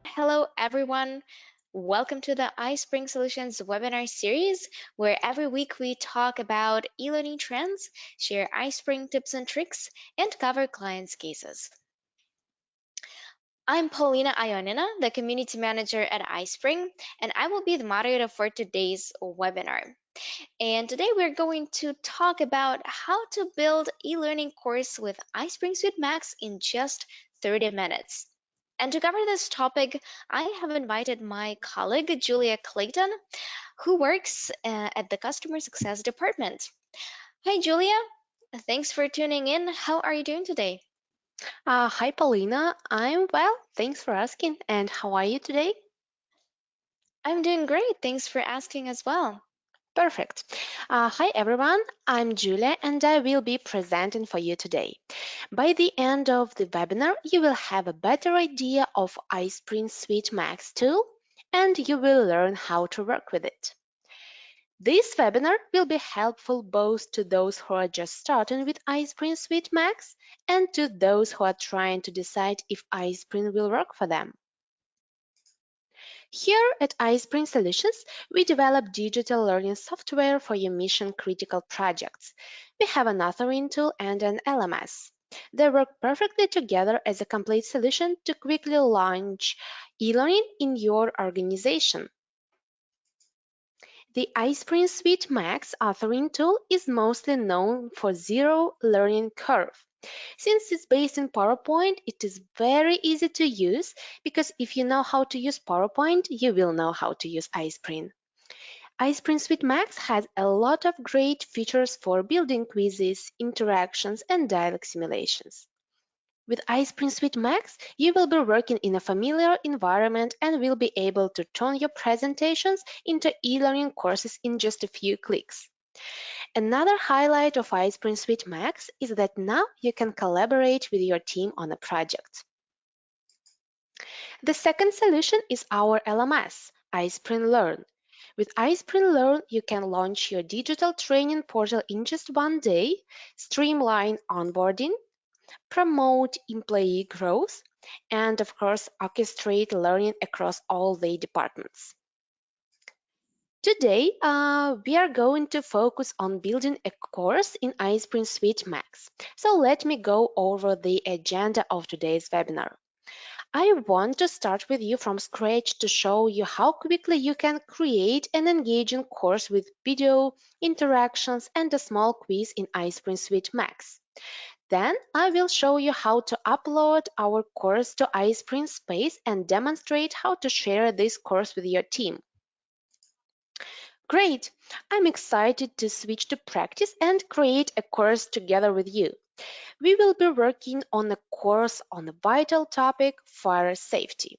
Hello, everyone. Welcome to the iSpring Solutions webinar series, where every week we talk about e-learning trends, share iSpring tips and tricks, and cover clients' cases. I'm Paulina Ionina, the community manager at iSpring, and I will be the moderator for today's webinar. And today we're going to talk about how to build e-learning course with iSpring Suite Max in just 30 minutes. And to cover this topic, I have invited my colleague, Julia Clayton, who works at the Customer Success Department. Hi, Julia. Thanks for tuning in. How are you doing today? Hi, Paulina. I'm well. Thanks for asking. And how are you today? I'm doing great. Thanks for asking as well. Perfect. Hi, everyone. I'm Julia, and I will be presenting for you today. By the end of the webinar, you will have a better idea of iSpring Suite Max tool, and you will learn how to work with it. This webinar will be helpful both to those who are just starting with iSpring Suite Max and to those who are trying to decide if iSpring will work for them. Here at iSpring Solutions, we develop digital learning software for your mission-critical projects. We have an authoring tool and an LMS. They work perfectly together as a complete solution to quickly launch e-learning in your organization. The iSpring Suite Max authoring tool is mostly known for zero learning curve. Since it's based in PowerPoint, it is very easy to use because if you know how to use PowerPoint, you will know how to use iSpring. iSpring Suite Max has a lot of great features for building quizzes, interactions, and dialogue simulations. With iSpring Suite Max, you will be working in a familiar environment and will be able to turn your presentations into e-learning courses in just a few clicks. Another highlight of iSpring Suite Max is that now you can collaborate with your team on a project. The second solution is our LMS, iSpring Learn. With iSpring Learn, you can launch your digital training portal in just one day, streamline onboarding, promote employee growth, and of course, orchestrate learning across all the departments. Today, we are going to focus on building a course in iSpring Suite Max. So let me go over the agenda of today's webinar. I want to start with you from scratch to show you how quickly you can create an engaging course with video, interactions, and a small quiz in iSpring Suite Max. Then I will show you how to upload our course to iSpring Space and demonstrate how to share this course with your team. Great! I'm excited to switch to practice and create a course together with you. We will be working on a course on a vital topic, fire safety.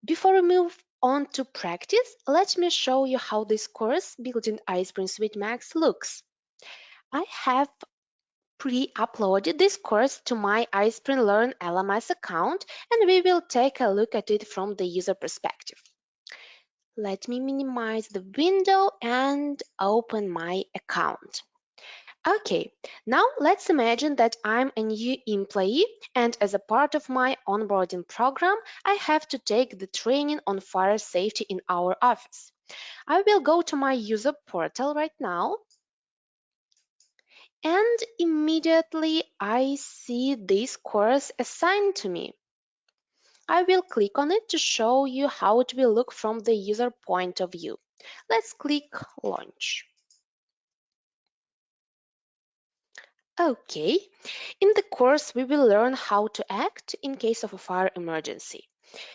Before we move on to practice, let me show you how this course building iSpring Suite Max looks. I have pre-uploaded this course to my iSpring Learn LMS account, and we will take a look at it from the user perspective. Let me minimize the window and open my account. Okay, now let's imagine that I'm a new employee and as a part of my onboarding program, I have to take the training on fire safety in our office. I will go to my user portal right now and immediately I see this course assigned to me. I will click on it to show you how it will look from the user point of view. Let's click Launch. Okay, in the course we will learn how to act in case of a fire emergency.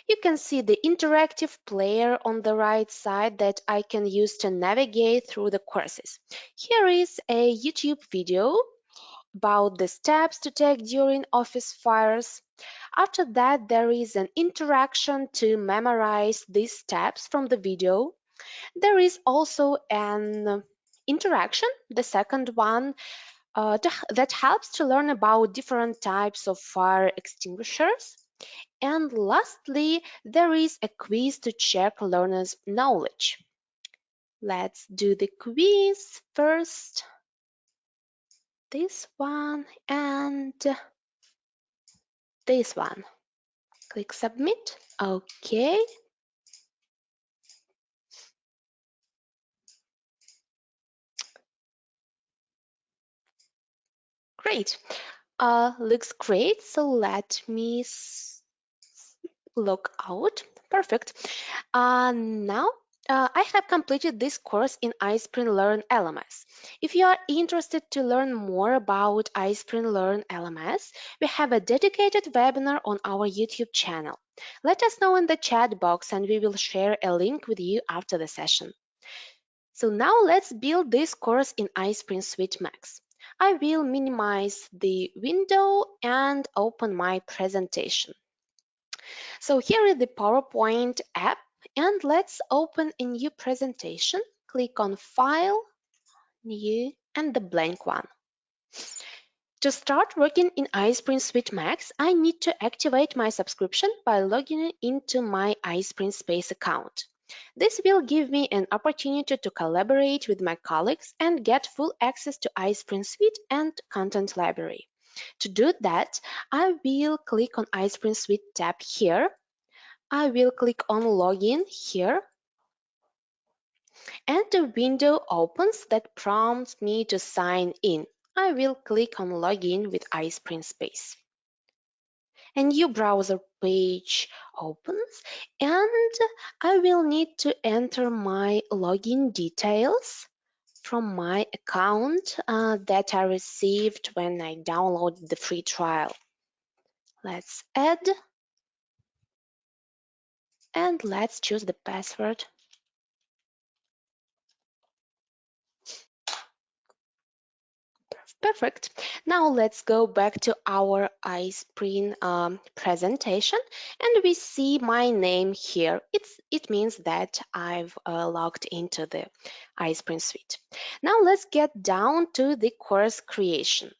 You can see the interactive player on the right side that I can use to navigate through the courses. Here is a YouTube video about the steps to take during office fires. After that, there is an interaction to memorize these steps from the video. There is also an interaction, the second one, that helps to learn about different types of fire extinguishers. And lastly, there is a quiz to check learners' knowledge. Let's do the quiz first. This one, and this one. Click submit. Okay, great. Looks great. So let me log out. Perfect. Now I have completed this course in iSpring Learn LMS. If you are interested to learn more about iSpring Learn LMS, we have a dedicated webinar on our YouTube channel. Let us know in the chat box and we will share a link with you after the session. So now let's build this course in iSpring Suite Max. I will minimize the window and open my presentation. So here is the PowerPoint app, and let's open a new presentation. Click on File, New, and the blank one. To start working in iSpring Suite Max, I need to activate my subscription by logging into my iSpring Space account. This will give me an opportunity to collaborate with my colleagues and get full access to iSpring Suite and Content Library. To do that, I will click on iSpring Suite tab here. I will click on Login here, and the window opens that prompts me to sign in. I will click on Login with iSpring Space. A new browser page opens, and I will need to enter my login details from my account that I received when I downloaded the free trial. Let's add, and let's choose the password. Perfect. Now let's go back to our iSpring presentation, and we see my name here. It means that I've logged into the iSpring suite. Now let's get down to the course creation.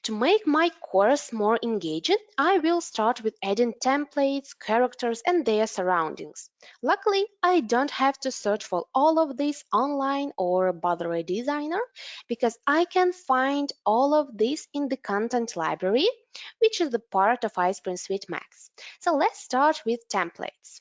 To make my course more engaging, I will start with adding templates, characters, and their surroundings. Luckily, I don't have to search for all of this online or bother a designer because I can find all of this in the content library, which is the part of iSpring Suite Max. So let's start with templates.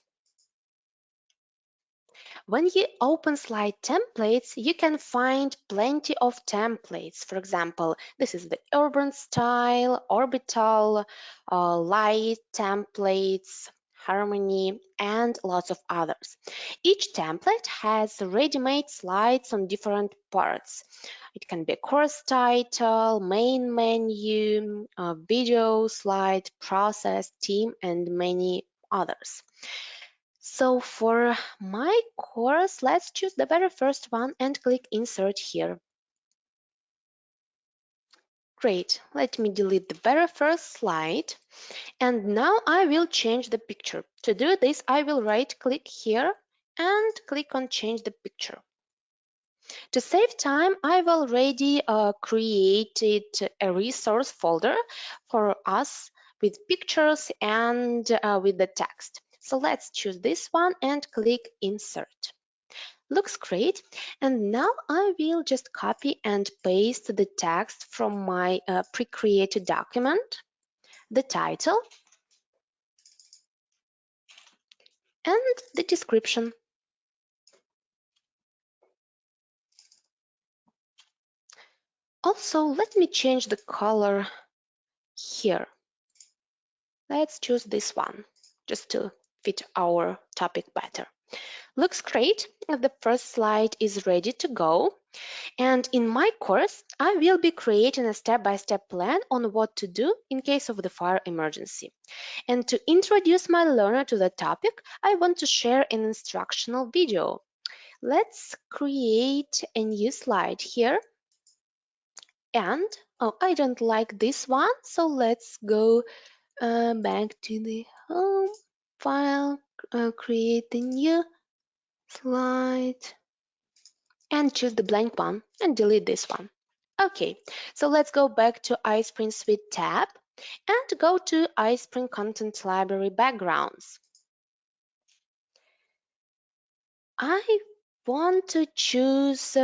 When you open slide templates, you can find plenty of templates. For example, this is the urban style, orbital, light templates, harmony, and lots of others. Each template has ready-made slides on different parts. It can be a course title, main menu, video slide, process, theme, and many others. So for my course, let's choose the very first one and click Insert here. Great, let me delete the very first slide. And now I will change the picture. To do this, I will right-click here and click on Change the Picture. To save time, I've already created a resource folder for us with pictures and with the text. So let's choose this one and click Insert. Looks great. And now I will just copy and paste the text from my pre-created document, the title, and the description. Also, let me change the color here. Let's choose this one just to fit our topic better. Looks great. The first slide is ready to go. And in my course, I will be creating a step-by-step plan on what to do in case of the fire emergency. And to introduce my learner to the topic, I want to share an instructional video. Let's create a new slide here. And, oh, I don't like this one, so let's go back to the home file, create a new slide, and choose the blank one and delete this one. Okay, so let's go back to iSpring Suite tab and go to iSpring Content Library Backgrounds. I want to choose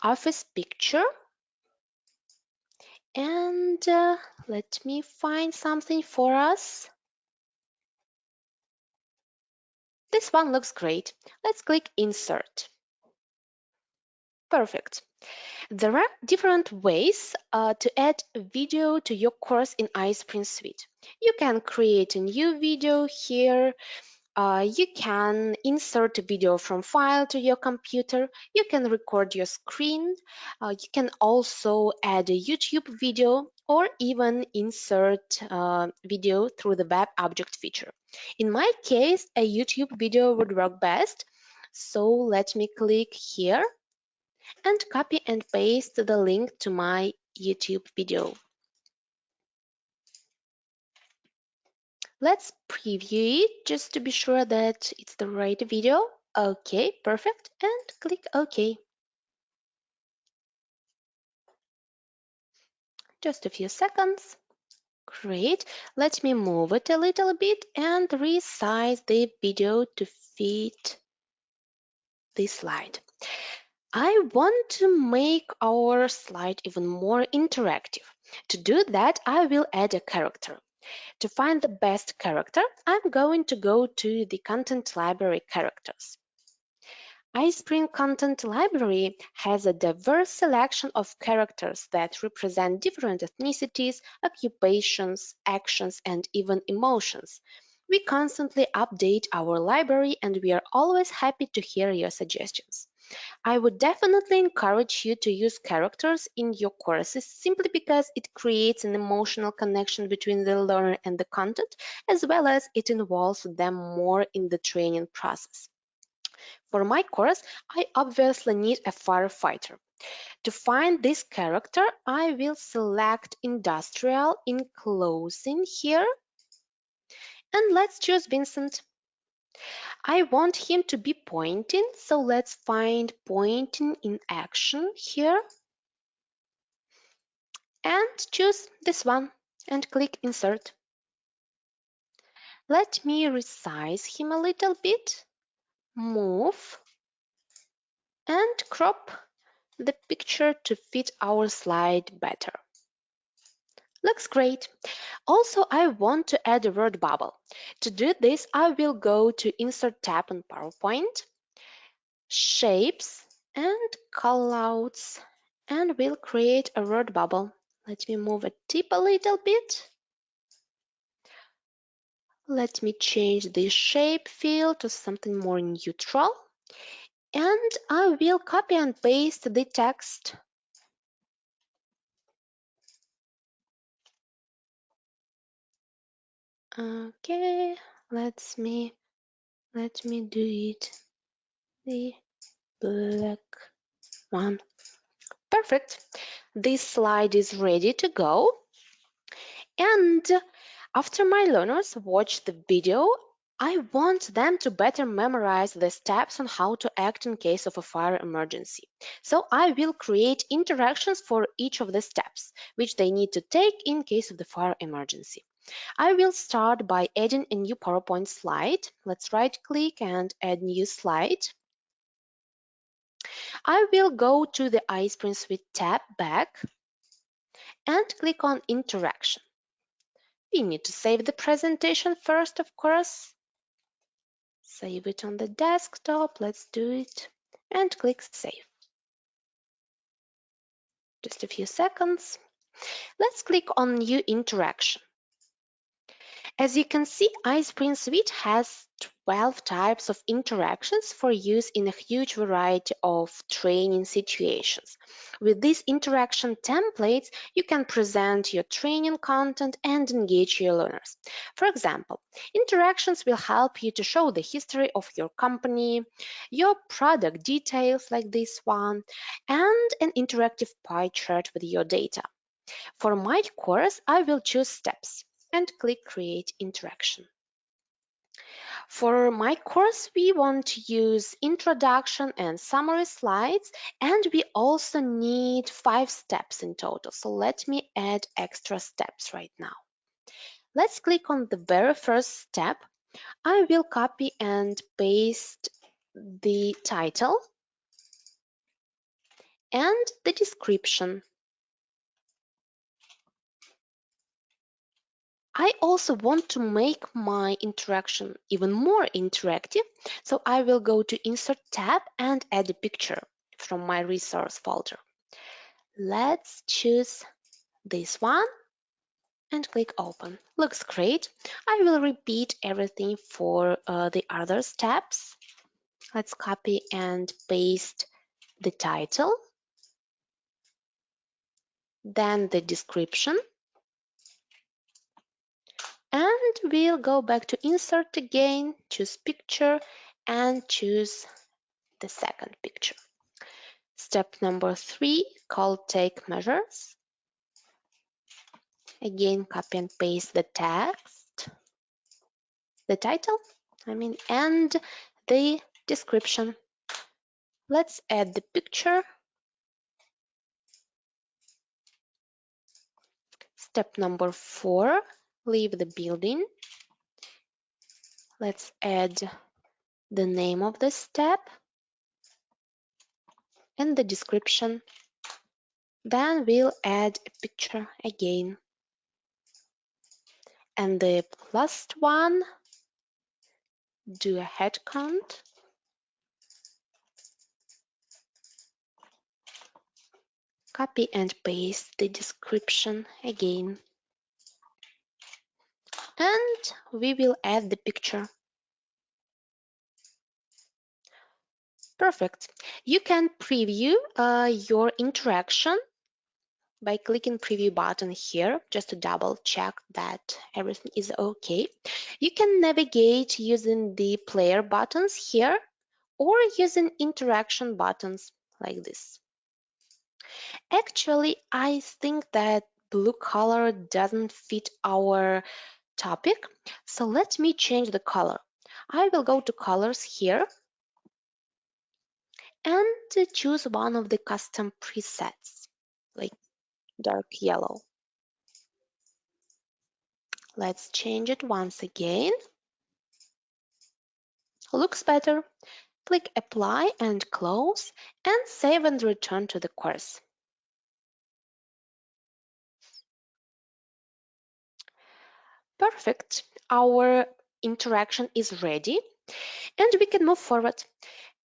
office picture And let me find something for us. This one looks great. Let's click Insert. Perfect. There are different ways to add a video to your course in iSpring Suite. You can create a new video here. You can insert a video from file to your computer. You can record your screen. You can also add a YouTube video or even insert video through the web object feature. In my case, a YouTube video would work best. So let me click here and copy and paste the link to my YouTube video. Let's preview it just to be sure that it's the right video. Okay, perfect, and click OK. Just a few seconds. Great. Let me move it a little bit and resize the video to fit this slide. I want to make our slide even more interactive. To do that, I will add a character. To find the best character, I'm going to go to the Content Library Characters. iSpring Content Library has a diverse selection of characters that represent different ethnicities, occupations, actions, and even emotions. We constantly update our library and we are always happy to hear your suggestions. I would definitely encourage you to use characters in your courses simply because it creates an emotional connection between the learner and the content, as well as it involves them more in the training process. For my course, I obviously need a firefighter. To find this character, I will select Industrial in Closing here, and let's choose Vincent. I want him to be pointing, so let's find pointing in action here and choose this one and click Insert. Let me resize him a little bit, move and crop the picture to fit our slide better. Looks great. Also, I want to add a word bubble. To do this, I will go to Insert tab on PowerPoint, Shapes and Callouts, and will create a word bubble. Let me move a tip a little bit. Let me change the shape field to something more neutral. And I will copy and paste the text. Okay, let me do it the black one. Perfect. This slide is ready to go. And after my learners watch the video, I want them to better memorize the steps on how to act in case of a fire emergency. So I will create interactions for each of the steps, which they need to take in case of the fire emergency. I will start by adding a new PowerPoint slide. Let's right-click and add new slide. I will go to the iSpring Suite tab back and click on Interaction. We need to save the presentation first, of course. Save it on the desktop. Let's do it. And click Save. Just a few seconds. Let's click on New Interaction. As you can see, iSpring Suite has 12 types of interactions for use in a huge variety of training situations. With these interaction templates, you can present your training content and engage your learners. For example, interactions will help you to show the history of your company, your product details like this one, and an interactive pie chart with your data. For my course, I will choose Steps and click Create Interaction. For my course, we want to use introduction and summary slides, and we also need 5 steps in total. So let me add extra steps right now. Let's click on the very first step. I will copy and paste the title and the description. I also want to make my interaction even more interactive, so I will go to Insert tab and add a picture from my resource folder. Let's choose this one and click Open. Looks great. I will repeat everything for the other steps. Let's copy and paste the title, then the description, and we'll go back to Insert again, choose Picture, and choose the second picture. Step number 3, call take measures. Again, copy and paste the text, the title, and the description. Let's add the picture. Step number 4, leave the building. Let's add the name of the step and the description. Then we'll add a picture again. And the last one, do a head count. Copy and paste the description again. And we will add the picture. Perfect. You can preview your interaction by clicking preview button here just to double check that everything is okay. You can navigate using the player buttons here or using interaction buttons like this. Actually, I think that blue color doesn't fit our topic, so let me change the color. I will go to colors here and choose one of the custom presets, like dark yellow. Let's change it once again. Looks better. Click Apply and Close, and save and return to the course. Perfect. Our interaction is ready, and we can move forward.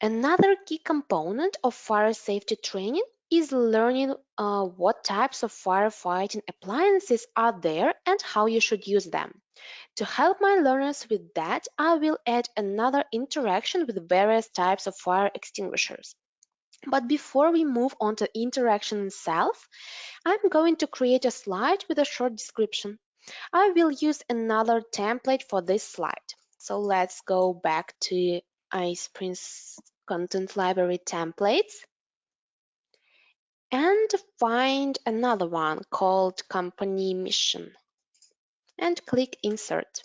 Another key component of fire safety training is learning what types of firefighting appliances are there and how you should use them. To help my learners with that, I will add another interaction with various types of fire extinguishers. But before we move on to interaction itself, I'm going to create a slide with a short description. I will use another template for this slide. So let's go back to iSpring's content library templates and find another one called company mission and click insert.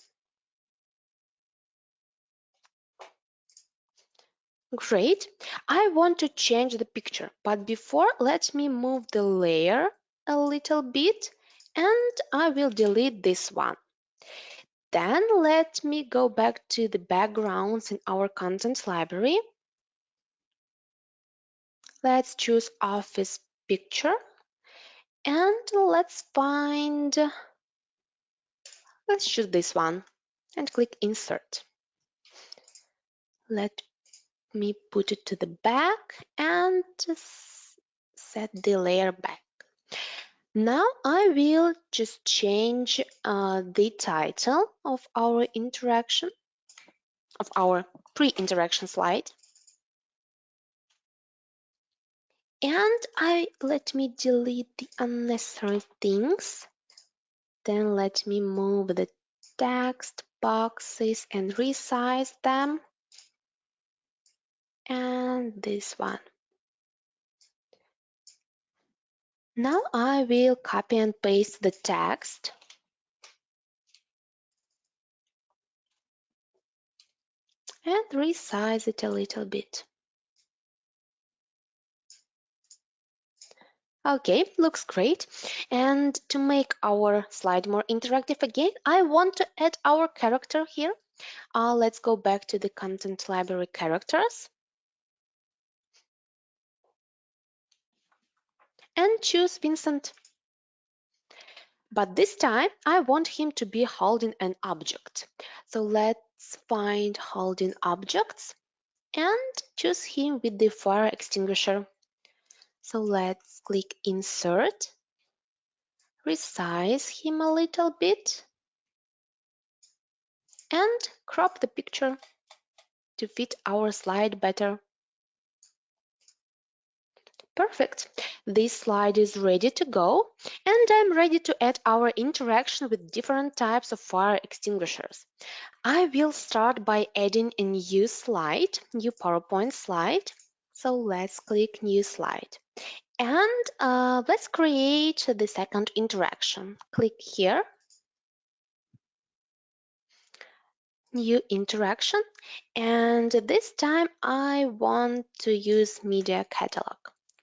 Great. I want to change the picture, but before let me move the layer a little bit and I will delete this one. Then let me go back to the backgrounds in our content library. Let's choose office picture and let's choose this one and click insert. Let me put it to the back and set the layer back. Now I will just change the title of our interaction, of our pre-interaction slide. And let me delete the unnecessary things. Then let me move the text boxes and resize them. And this one. Now I will copy and paste the text and resize it a little bit. Okay, looks great. And to make our slide more interactive again, I want to add our character here. Let's go back to the content library characters and choose Vincent. But this time I want him to be holding an object. So let's find holding objects and choose him with the fire extinguisher. So let's click Insert, resize him a little bit, and crop the picture to fit our slide better. Perfect. This slide is ready to go, and I'm ready to add our interaction with different types of fire extinguishers. I will start by adding a new slide, new PowerPoint slide. So let's click New Slide. And let's create the second interaction. Click here, New Interaction. And this time I want to use Media Catalog.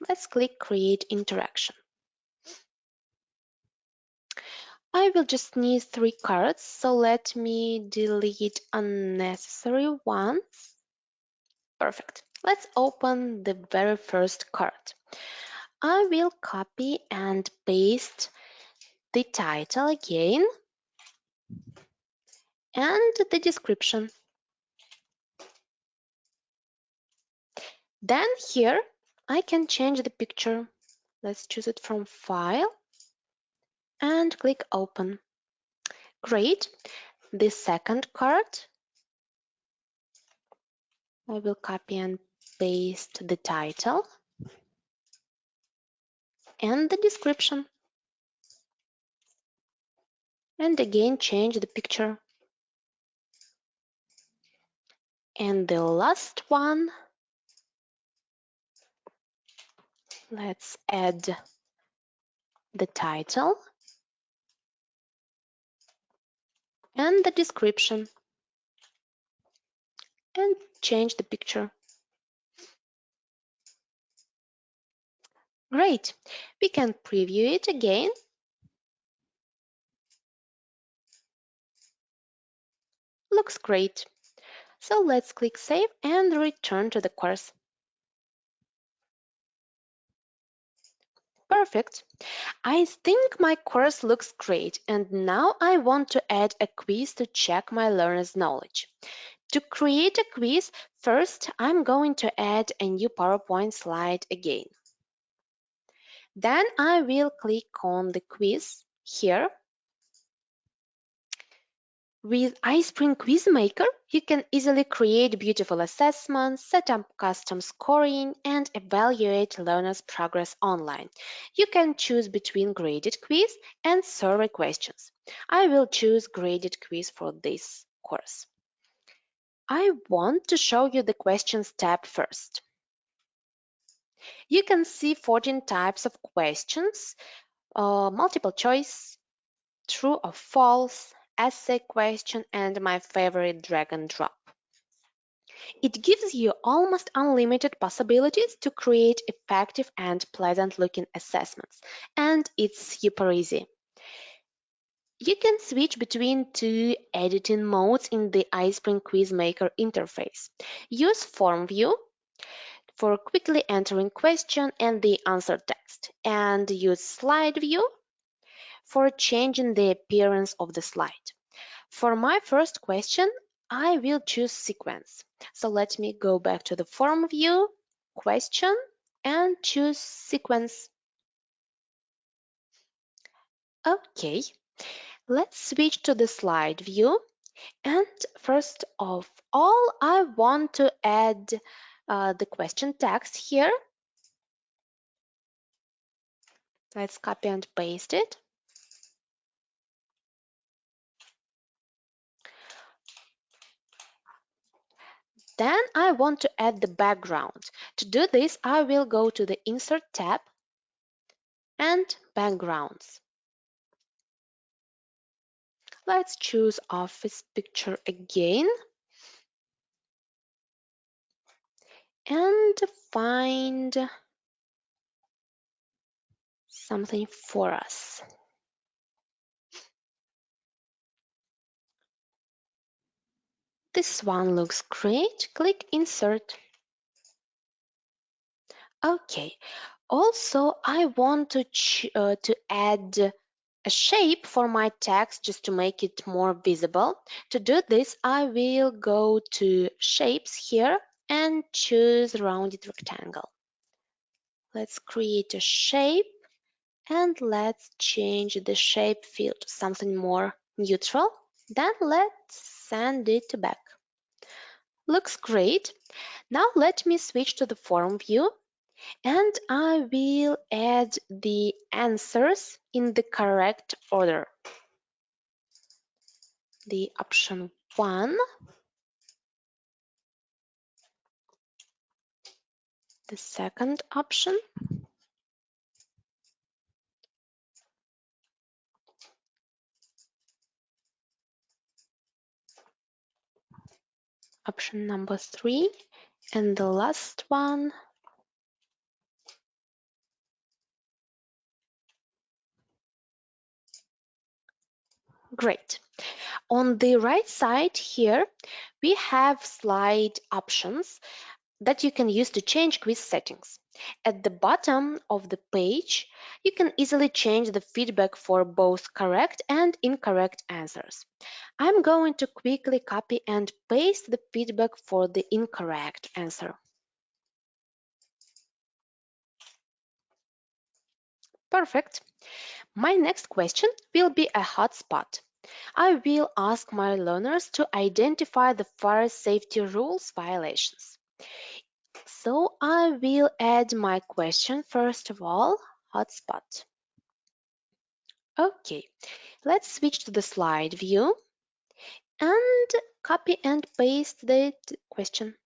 Let's click Create Interaction. I will just need 3 cards, so let me delete unnecessary ones. Perfect. Let's open the very first card. I will copy and paste the title again and the description. Then here I can change the picture. Let's choose it from File and click Open. Great. The second card, I will copy and paste the title and the description. And again change the picture. And the last one, let's add the title and the description and change the picture. Great. We can preview it again. Looks great. So let's click Save and return to the course. Perfect. I think my course looks great, and now I want to add a quiz to check my learners' knowledge. To create a quiz, first I'm going to add a new PowerPoint slide again. Then I will click on the quiz here. With iSpring Quiz Maker, you can easily create beautiful assessments, set up custom scoring, and evaluate learners' progress online. You can choose between graded quiz and survey questions. I will choose graded quiz for this course. I want to show you the questions tab first. You can see 14 types of questions, multiple choice, true or false, essay question, and my favorite drag and drop. It gives you almost unlimited possibilities to create effective and pleasant looking assessments, and it's super easy. You can switch between 2 editing modes in the iSpring Quiz Maker interface. Use Form View for quickly entering question and the answer text, and use Slide View for changing the appearance of the slide. For my first question, I will choose sequence. So let me go back to the form view, question, and choose sequence. Okay, let's switch to the slide view. And first of all, I want to add the question text here. Let's copy and paste it. Then I want to add the background. To do this, I will go to the Insert tab and Backgrounds. Let's choose office picture again and find something for us. This one looks great. Click Insert. Okay. Also, I want to add a shape for my text just to make it more visible. To do this, I will go to Shapes here and choose Rounded Rectangle. Let's create a shape and let's change the shape field to something more neutral. Then let's send it back. Looks great. Now let me switch to the form view and I will add the answers in the correct order. The option 1, the second option, option number 3, and the last one. Great. On the right side here, we have slide options that you can use to change quiz settings. At the bottom of the page, you can easily change the feedback for both correct and incorrect answers. I'm going to quickly copy and paste the feedback for the incorrect answer. Perfect. My next question will be a hotspot. I will ask my learners to identify the fire safety rules violations. So I will add my question first of all, hotspot. Okay, let's switch to the slide view and copy and paste the question.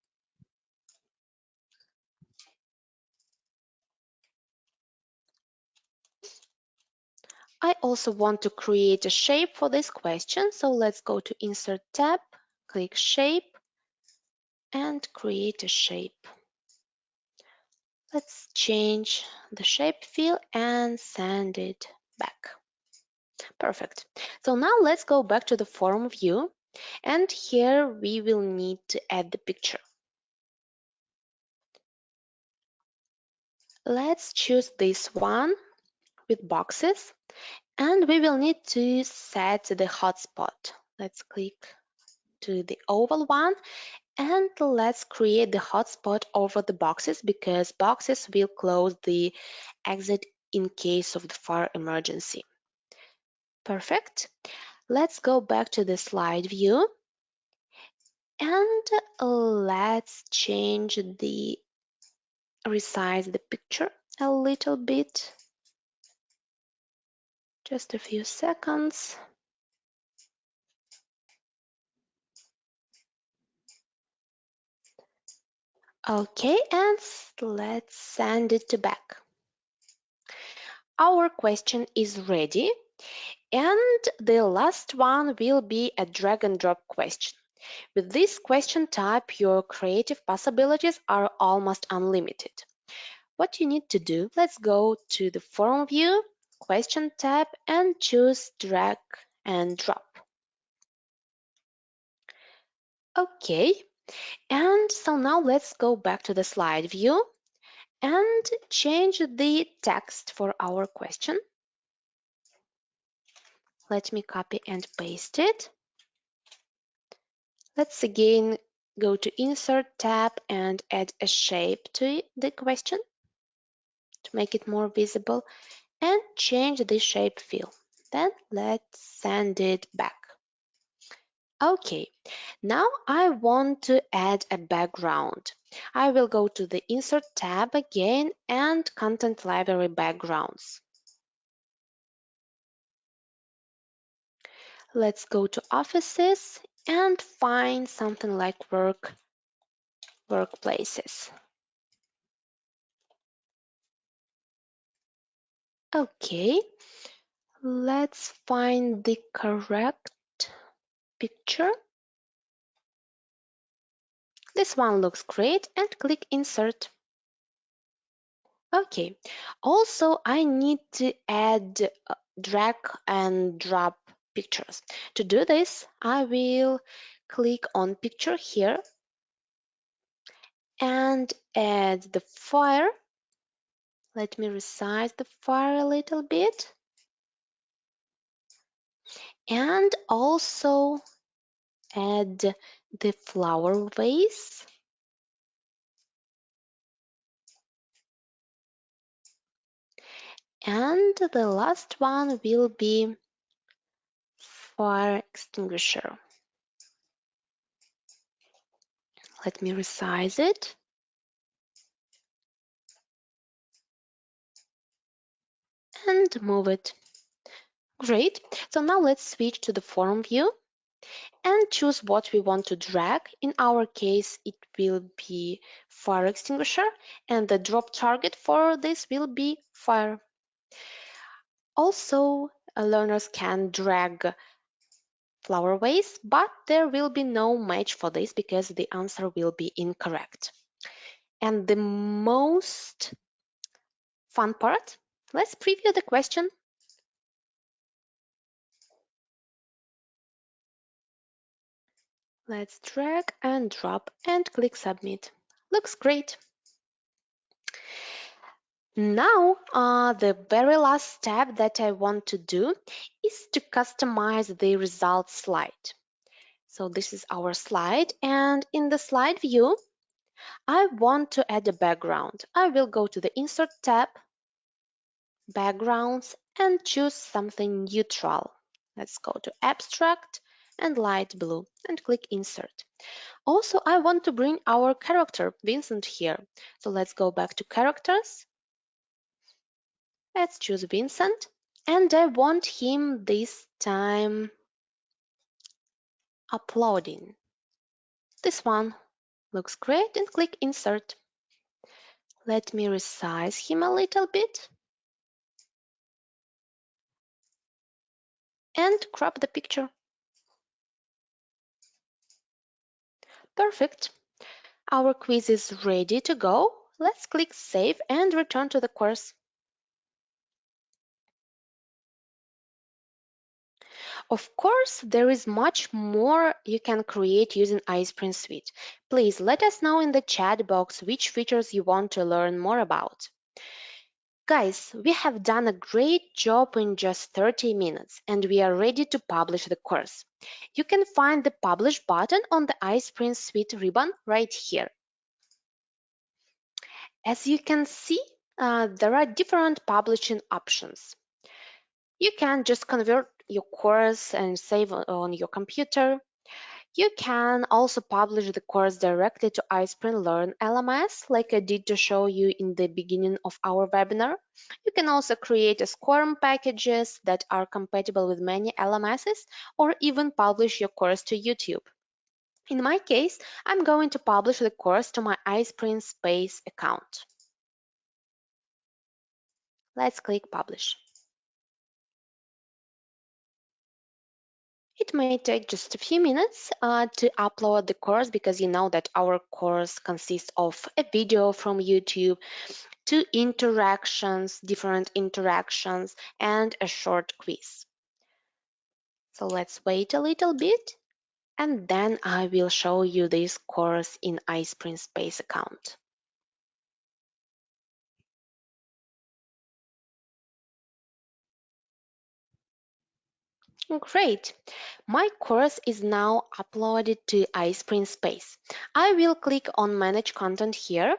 I also want to create a shape for this question, so let's go to Insert tab, click Shape, and create a shape. Let's change the shape field and send it back. Perfect. So now let's go back to the form view, and here we will need to add the picture. Let's choose this one with boxes, and we will need to set the hotspot. Let's click to the oval one and let's create the hotspot over the boxes because boxes will close the exit in case of the fire emergency. Perfect. Let's go back to the slide view and let's change the resize the picture a little bit. Just a few seconds. Okay, and let's send it back. Our question is ready, and the last one will be a drag and drop question. With this question type, your creative possibilities are almost unlimited. What you need to do, let's go to the form view, question tab, and choose drag and drop. Okay, and so now let's go back to the slide view and change the text for our question. Let me copy and paste it. Let's again go to Insert tab and add a shape to the question to make it more visible and change the shape field. Then let's send it back. Okay, now I want to add a background. I will go to the Insert tab again and Content Library Backgrounds. Let's go to Offices and find something like Workplaces. Okay, let's find the correct picture. This one looks great and click Insert. Okay, also I need to add drag and drop pictures. To do this, I will click on picture here and add the fire. Let me resize the fire a little bit. and also add the flower vase. And the last one will be fire extinguisher. Let me resize it. And move it. Great. So now let's switch to the form view and choose what we want to drag. In our case, it will be fire extinguisher, and the drop target for this will be fire. Also, learners can drag flower vase, but there will be no match for this because the answer will be incorrect. And the most fun part, let's preview the question. Let's drag and drop and click submit. Looks great. Now, the very last step that I want to do is to customize the results slide. So this is our slide, and in the slide view, I want to add a background. I will go to the Insert tab, Backgrounds, and choose something neutral. Let's go to Abstract and Light Blue and click Insert. Also, I want to bring our character Vincent here. So let's go back to Characters. Let's choose Vincent. And I want him this time uploading. This one looks great and click Insert. Let me resize him a little bit and crop the picture. Perfect. Our quiz is ready to go. Let's click Save and return to the course. Of course, there is much more you can create using iSpring Suite. Please let us know in the chat box which features you want to learn more about. Guys, we have done a great job in just 30 minutes and we are ready to publish the course. You can find the Publish button on the iSpring Suite ribbon right here. As you can see, there are different publishing options. You can just convert your course and save on your computer. You can also publish the course directly to iSpring Learn LMS, like I did to show you in the beginning of our webinar. You can also create a SCORM packages that are compatible with many LMSs, or even publish your course to YouTube. In my case, I'm going to publish the course to my iSpring Space account. Let's click Publish. It may take just a few minutes to upload the course because you know that our course consists of a video from YouTube, two interactions, different interactions, and a short quiz. So let's wait a little bit and then I will show you this course in iSpring Space account. Great! My course is now uploaded to iSpring Space. I will click on Manage Content here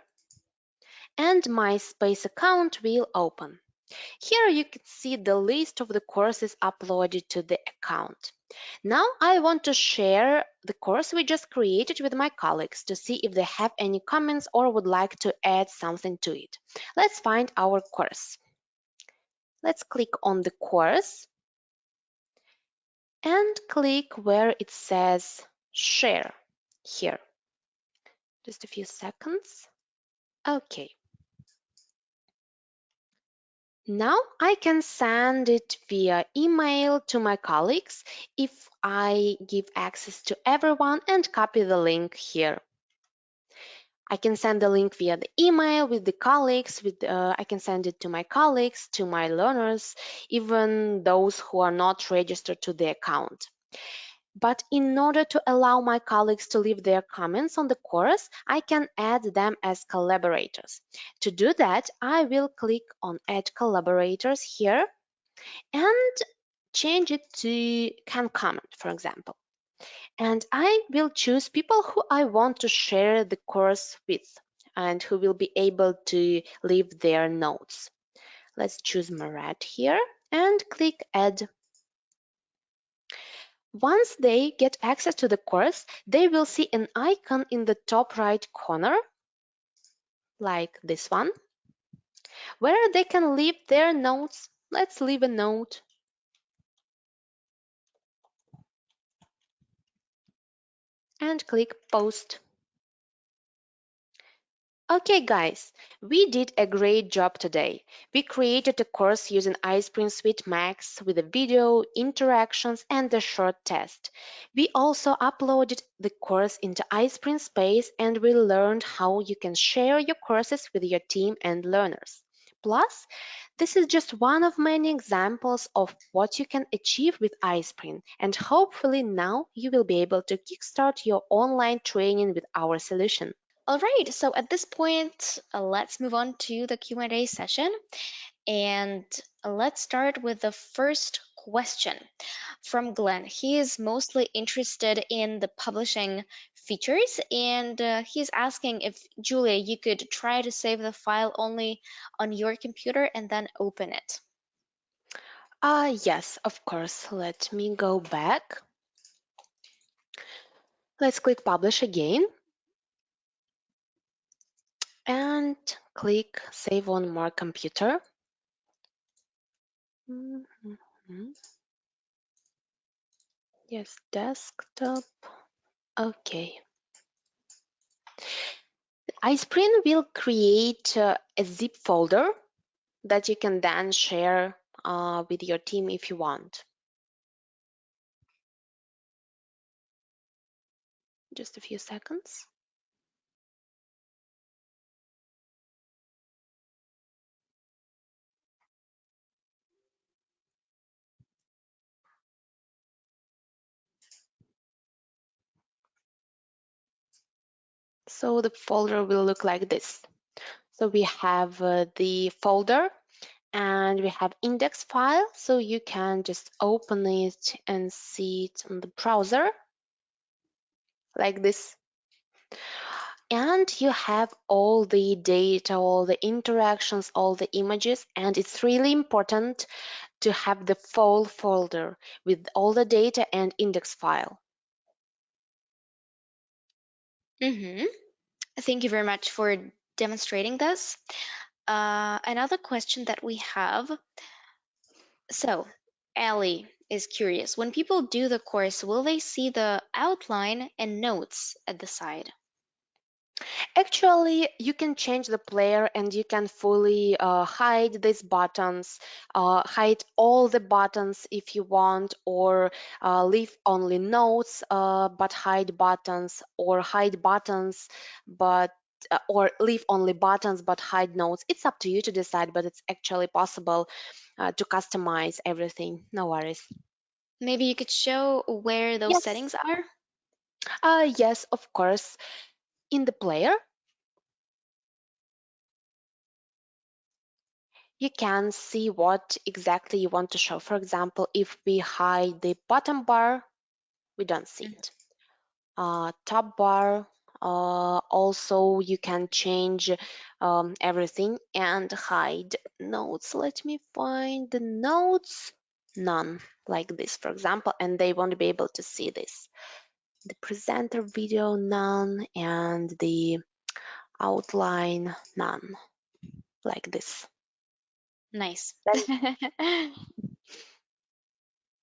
and my Space account will open. Here you can see the list of the courses uploaded to the account. Now I want to share the course we just created with my colleagues to see if they have any comments or would like to add something to it. Let's find our course. Let's click on the course and click where it says share here. Just a few seconds. Okay. Now I can send it via email to my colleagues if I give access to everyone and copy the link here. I can send the link via the email with the colleagues, I can send it to my colleagues, to my learners, even those who are not registered to the account. But in order to allow my colleagues to leave their comments on the course, I can add them as collaborators. To do that, I will click on Add Collaborators here and change it to can comment, for example. And I will choose people who I want to share the course with and who will be able to leave their notes. Let's choose Marat here and click Add. Once they get access to the course, they will see an icon in the top right corner, like this one, where they can leave their notes. Let's leave a note and click Post. Okay, guys, we did a great job today. We created a course using iSpring Suite Max with a video, interactions, and a short test. We also uploaded the course into iSpring Space and we learned how you can share your courses with your team and learners. Plus, this is just one of many examples of what you can achieve with iSpring, and hopefully now you will be able to kickstart your online training with our solution. All right, so at this point, let's move on to the Q&A session. And let's start with the first question from Glenn. He is mostly interested in the publishing features, and he's asking if, Julia, you could try to save the file only on your computer and then open it. Yes, of course. Let me go back. Let's click Publish again and click Save on More Computer. Mhm. Yes, desktop. Okay. iSpring will create a zip folder that you can then share with your team if you want. Just a few seconds. So the folder will look like this. So we have the folder and we have index file, so you can just open it and see it on the browser like this. And you have all the data, all the interactions, all the images, and it's really important to have the full folder with all the data and index file. Mm-hmm. Thank you very much for demonstrating this. Another question that we have. So, Ellie is curious. When people do the course, will they see the outline and notes at the side? Actually, you can change the player and you can fully hide these buttons, hide all the buttons if you want, or leave only notes but hide buttons, or hide buttons but or leave only buttons but hide notes. It's up to you to decide, but it's actually possible to customize everything. No worries. Maybe you could show where those Yes, settings are? yes, of course. In the player, you can see what exactly you want to show. For example, if we hide the bottom bar, we don't see Mm. it. Top bar, also you can change everything and hide notes. Let me find the notes. None, like this, for example, and they won't be able to see this. The presenter video, none, and the outline, none, like this. Nice. Then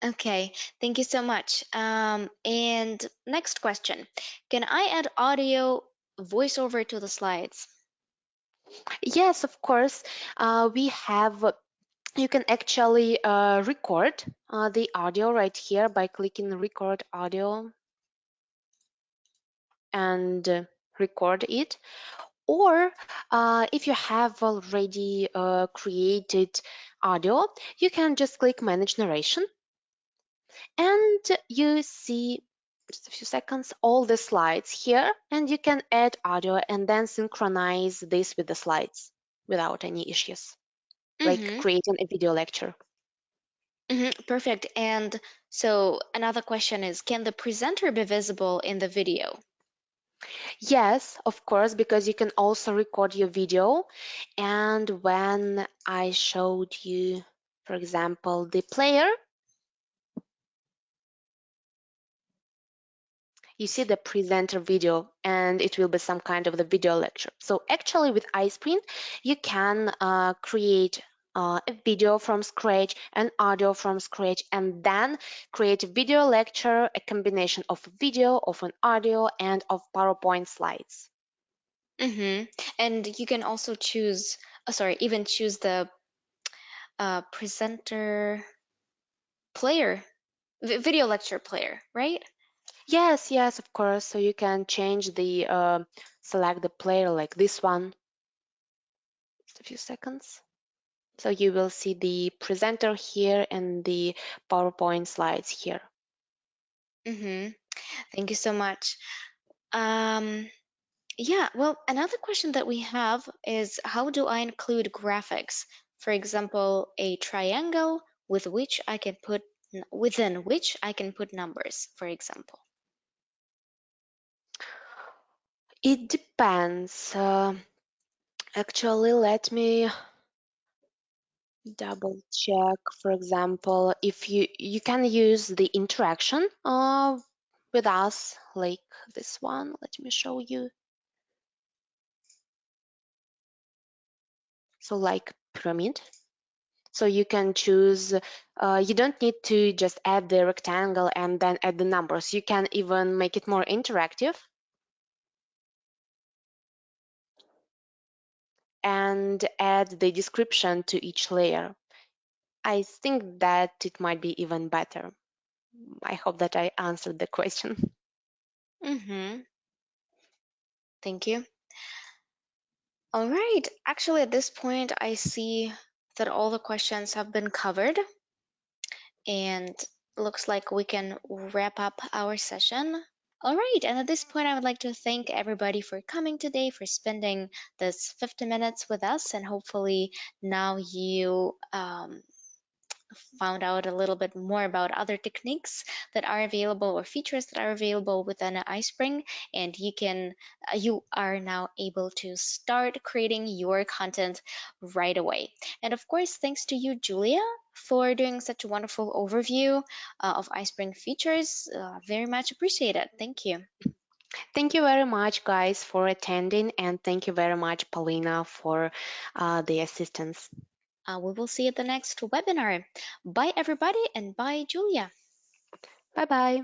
Okay, thank you so much. And next question. Can I add audio voiceover to the slides? yes, of course, we have, you can actually record the audio right here by clicking record audio and record it. Or if you have already created audio, you can just click manage narration and you see, just a few seconds, all the slides here, and you can add audio and then synchronize this with the slides without any issues, like Mm-hmm. creating a video lecture. Perfect. And so another question is, can the presenter be visible in the video? Yes, of course, because you can also record your video. And when I showed you, for example, the player, you see the presenter video and it will be some kind of the video lecture. So actually with iSpring, you can create a video from scratch, an audio from scratch, and then create a video lecture, a combination of a video, of an audio, and of PowerPoint slides. Mm-hmm. And you can also choose, sorry, even choose the presenter player, video lecture player, right? Yes, yes, of course. So you can change the select the player like this one. Just a few seconds. So you will see the presenter here and the PowerPoint slides here. Mm-hmm. Thank you so much. Um, yeah, well, another question that we have is how do I include graphics? For example, a triangle with which I can put within which I can put numbers, for example. It depends. Actually, let me double check. For example, if you can use the interaction with us, like this one. Let me show you. So like pyramid. So you can choose, you don't need to just add the rectangle and then add the numbers. You can even make it more interactive and add the description to each layer. I think that it might be even better. I hope that I answered the question. Mm-hmm. Thank you. All right. Actually, at this point, I see that all the questions have been covered, and looks like we can wrap up our session. All right, and at this point, I would like to thank everybody for coming today, for spending this 50 minutes with us, and hopefully now you found out a little bit more about other techniques that are available or features that are available within iSpring, and you are now able to start creating your content right away. And of course, thanks to you, Julia, for doing such a wonderful overview of iSpring features. Very much appreciated. Thank you. Thank you very much, guys, for attending, and thank you very much, Paulina, for the assistance. We will see you at the next webinar. Bye, everybody, and bye, Julia. Bye bye.